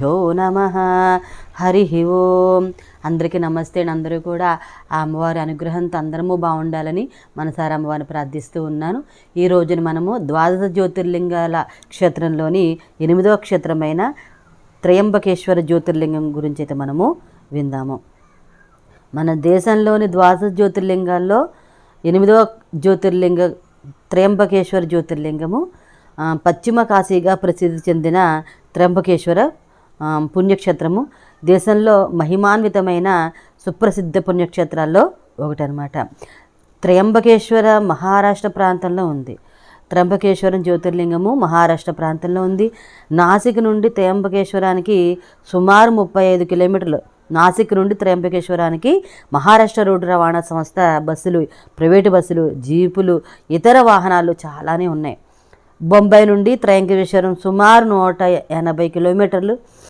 శ్రీగురుభ్యో నమః. హరి ఓం. అందరికీ నమస్తే. అందరూ కూడా ఆ అమ్మవారి అనుగ్రహంతో అందరము బాగుండాలని మనసారా అమ్మవారిని ప్రార్థిస్తూ ఉన్నాను. ఈ రోజున మనము ద్వాదశ జ్యోతిర్లింగాల క్షేత్రంలోని 8వ క్షేత్రమైన త్రయంబకేశ్వర జ్యోతిర్లింగం గురించి అయితే మనము విందాము. మన దేశంలోని ద్వాదశ జ్యోతిర్లింగాల్లో 8వ జ్యోతిర్లింగ త్రయంబకేశ్వర జ్యోతిర్లింగము పశ్చిమ కాశీగా ప్రసిద్ధి చెందిన త్రయంబకేశ్వర పుణ్యక్షేత్రము దేశంలో మహిమాన్వితమైన సుప్రసిద్ధ పుణ్యక్షేత్రాల్లో ఒకటనమాట. త్రయంబకేశ్వర మహారాష్ట్ర ప్రాంతంలో ఉంది. త్రయంబకేశ్వరం జ్యోతిర్లింగము మహారాష్ట్ర ప్రాంతంలో ఉంది. నాసిక్ నుండి త్రయంబకేశ్వరానికి సుమారు 35 కిలోమీటర్లు. నాసిక్ నుండి త్రయంబకేశ్వరానికి మహారాష్ట్ర రోడ్డు రవాణా సంస్థ బస్సులు, ప్రైవేటు బస్సులు, జీపులు, ఇతర వాహనాలు చాలానే ఉన్నాయి. బొంబాయి నుండి త్రయంబకేశ్వరం సుమారు 180 కిలోమీటర్లు.